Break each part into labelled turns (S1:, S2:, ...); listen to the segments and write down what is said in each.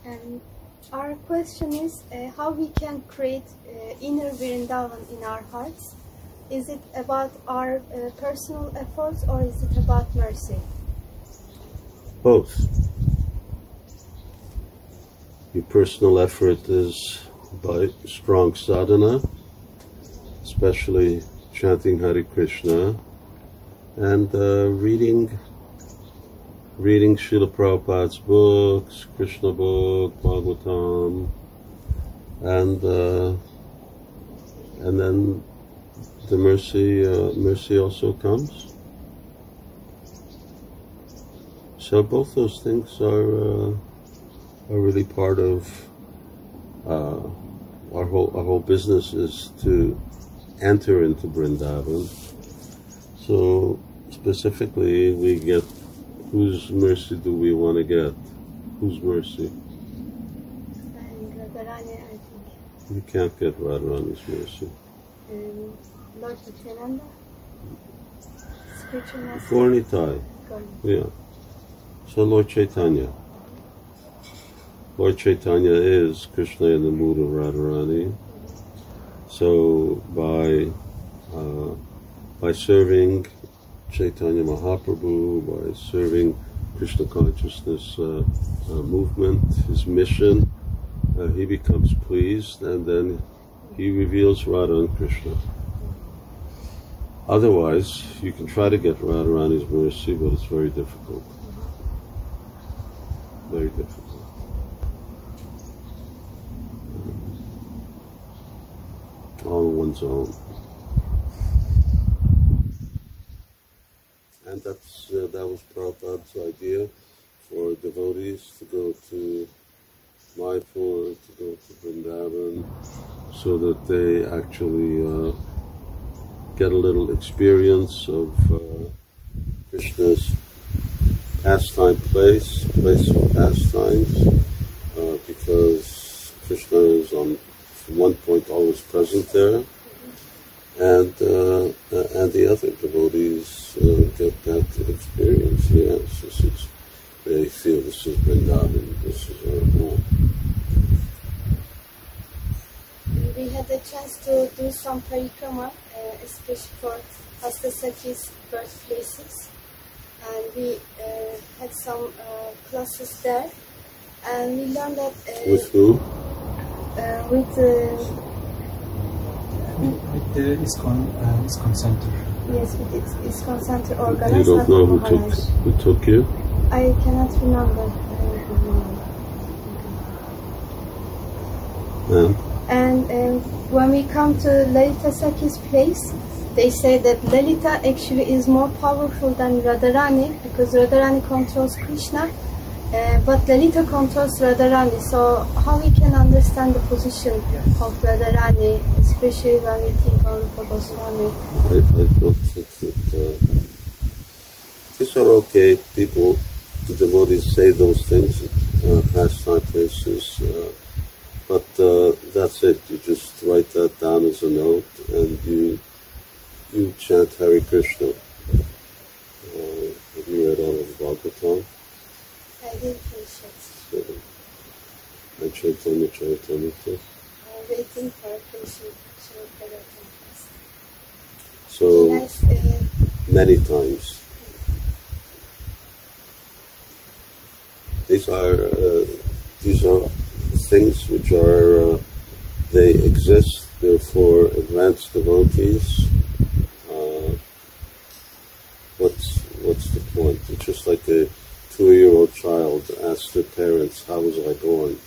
S1: And our question is how we can create inner Vrindavan in our hearts. Is it about our personal efforts or is it about mercy?
S2: Both. Your personal effort is by strong sadhana, especially chanting Hare Krishna and reading Srila Prabhupada's books, Krishna book, Bhagavatam, and then the mercy also comes. So both those things are really part of our whole business is to enter into Vrindavan. So specifically, we get whose mercy do we want to get? Whose mercy?
S1: Radharani, I think.
S2: You can't get Radharani's mercy.
S1: Lord Nityananda? Spiritual master?
S2: Gaurnitai. Yeah. So Lord Chaitanya. Lord Chaitanya is Krishna in the mood of Radharani. So by serving Chaitanya Mahaprabhu, by serving Krishna consciousness movement, his mission, he becomes pleased, and then he reveals Radha and Krishna. Otherwise, you can try to get Radharani's mercy, but it's very difficult. Very difficult. All on one's own. And that was Prabhupada's idea for devotees to go to Mayapur, to go to Vrindavan, so that they actually get a little experience of Krishna's pastime place of pastimes, because Krishna is from one point always present there, and the other devotees get that experience. Yes, they feel this is Vrindavan, this is our home.
S1: We had a chance to do some parikrama, especially for Hastasaki's birthplaces, and we had some classes there, and we learned that
S2: with who?
S1: With
S3: the ISKCON Center.
S1: Yes, with ISKCON Center organized.
S2: You don't know who took you?
S1: I cannot remember. And when we come to Lalita Sakhi's place, they say that Lalita actually is more powerful than Radharani, because Radharani controls Krishna, but Lalita controls Radharani. So how we can understand the position of Radharani, especially when we think of Rupa Goswami?
S2: I don't think that these are okay. People, the devotees say those things at pastime places, but that's it. You just write that down as a note, and you chant Hare Krishna. Have you read all of Bhagavatam?
S1: I did finish it.
S2: And Chaitanya Charitamrita.
S1: I'm waiting for Krishna.
S2: So many times. These are things which are they exist. They're for advanced devotees. What's the point? It's just like a 2-year-old child asks their parents, "How was I born?"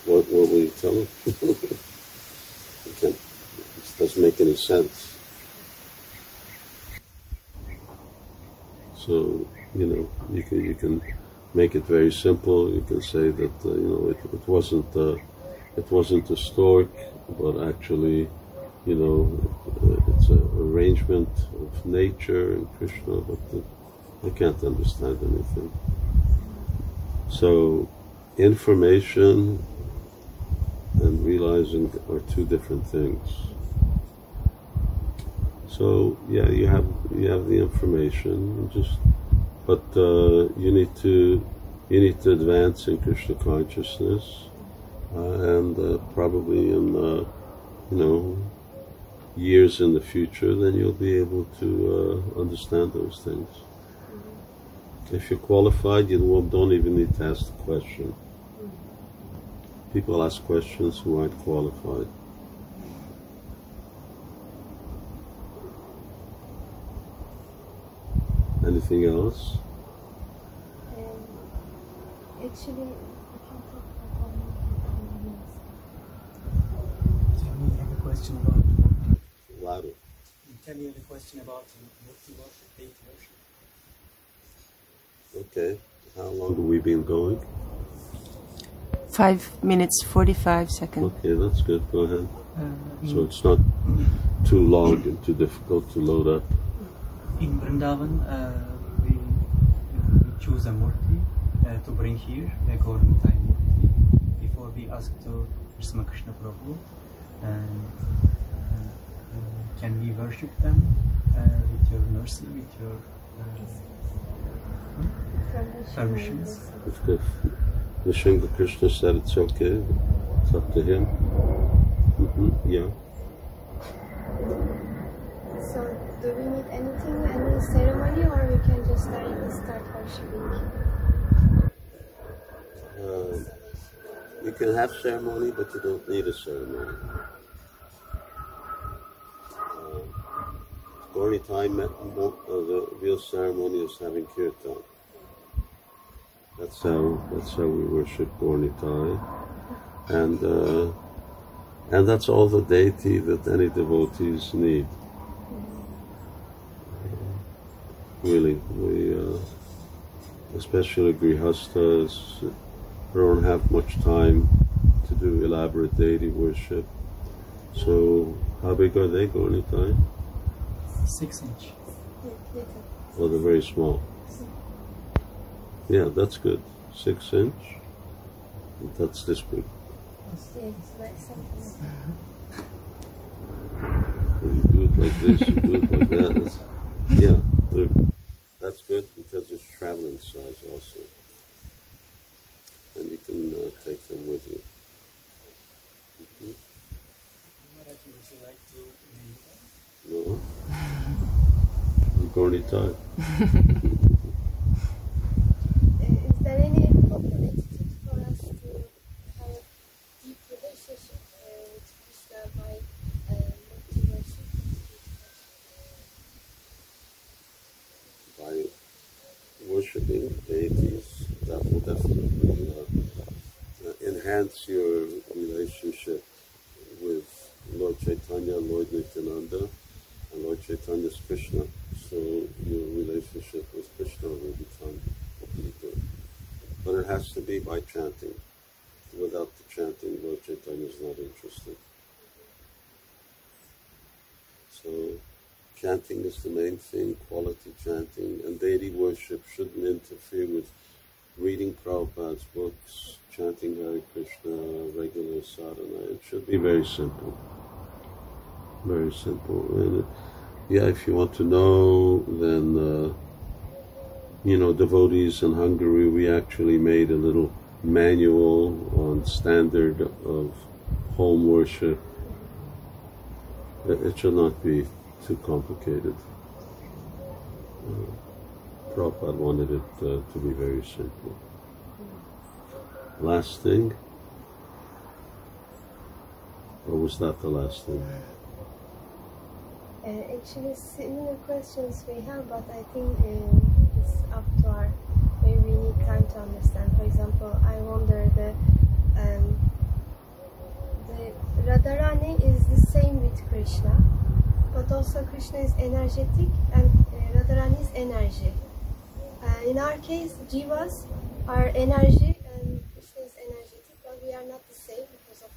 S2: What will you tell them? It doesn't make any sense. So you can make it very simple. You can say that it wasn't a stork, but actually, it's an arrangement of nature and Krishna. But I can't understand anything. So information and realizing are two different things. So yeah, you have the information, and just but you need to advance in Krishna consciousness, and probably in years in the future, then you'll be able to understand those things. If you're qualified, you don't even need to ask the question. People ask questions who aren't qualified. Anything else?
S1: Actually,
S3: Tell me, I have a question about
S2: Louder.
S3: Tell me the question about Mukti worship, deity worship.
S2: Okay. How long have we been going?
S4: 5 minutes 45 seconds.
S2: Okay, that's good. Go ahead. So it's not too long and too difficult to load up.
S3: In Vrindavan, we choose a murti to bring here, a Gauranika murti, before we ask to Krishna Prabhu. Can we worship them with your mercy, with your permissions?
S2: If Nrsimha Krishna said it's okay, it's up to him. Yeah.
S1: so do we need anything, any ceremony, or we can just directly start worshipping?
S2: You can have ceremony, but you don't need a ceremony. Gauritai, the real ceremony is having kirtan. That's how we worship Gauritai, and that's all the deity that any devotees need. Really, we especially grihastas don't have much time to do elaborate deity worship. So, how big are they, Gauritai?
S3: 6 inch.
S2: Well, they're very small. Yeah, that's good. 6 inch. That's this big. You do it like this, you do it like that. Yeah, look, that's good because it's traveling size also. And you can take them with you.
S3: Would you like to
S2: No? Gauritai.
S1: Is there any opportunity for us to have a deep relationship with Krishna by mukti worship?
S2: By worshipping deities, that will definitely enhance your relationship with Lord Chaitanya, Lord Nityananda, and Lord Chaitanya's Krishna. So your relationship with Krishna will become deeper. But it has to be by chanting. Without the chanting, Lord Chaitanya is not interested. So chanting is the main thing, quality chanting, and deity worship shouldn't interfere with reading Prabhupada's books, chanting Hare Krishna, regular sadhana. It should be very simple. Very simple. And yeah, if you want to know, then, devotees in Hungary, we actually made a little manual on standard of home worship. It should not be too complicated. Prabhupada wanted it to be very simple. Last thing? Or was that the last thing?
S1: Actually, similar questions we have, but I think it's up to our, maybe we need time to understand. For example, I wonder the Radharani is the same with Krishna, but also Krishna is energetic and Radharani is energy. In our case, Jivas are energy and Krishna is energetic, but we are not the same because of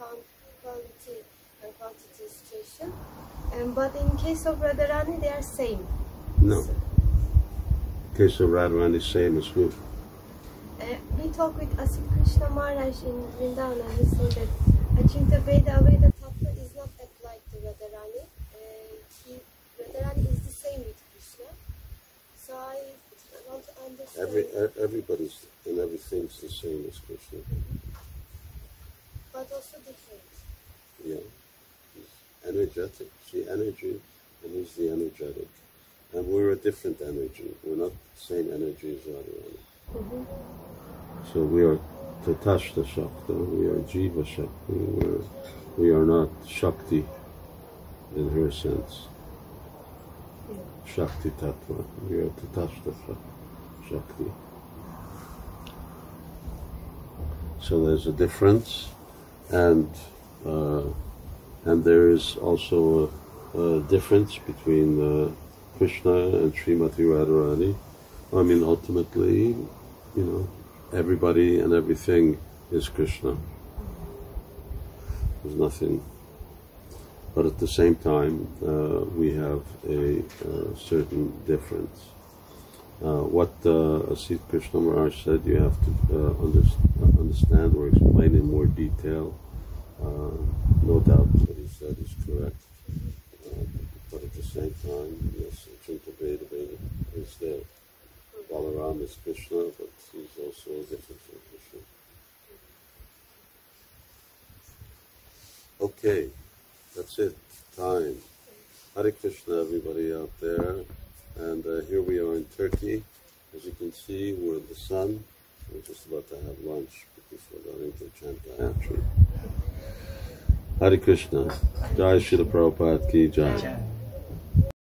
S1: our quality and quantity situation. But in case of Radharani, they are same.
S2: No. In case of Radharani, same as who?
S1: We talk with Asit Krishna Maharaj in Vrindavan and he said that actually the Veda Tattva is not applied to Radharani. Radharani is the same with Krishna. So I want to understand.
S2: Everybody's and everything's the same as Krishna.
S1: But also different.
S2: Yeah. He's energetic. See, energy, and he's the energetic. And we're a different energy. We're not the same energy as Radharani.
S1: Mm-hmm.
S2: So we are Tatashta Shakta, we are Jiva Shakti, we are not Shakti in her sense. Shakti Tattva, we are Tatashta Shakti. So there's a difference, and there is also a difference between Krishna and Srimati Radharani. I mean, ultimately, everybody and everything is Krishna. There's nothing. But at the same time, we have a certain difference. What Asit Krishna Maharaj said, you have to understand or explain in more detail. No doubt what he said is correct. But at the same time, yes, Chintabheda is there. Balaram is Krishna, but he's also different from Krishna. Okay, that's it. Time. Hare Krishna, everybody out there. And here we are in Turkey. As you can see, we're in the sun. We're just about to have lunch because we're going to chant Gayatri. Hare Krishna. Jai Srila Prabhupada Ki Jai.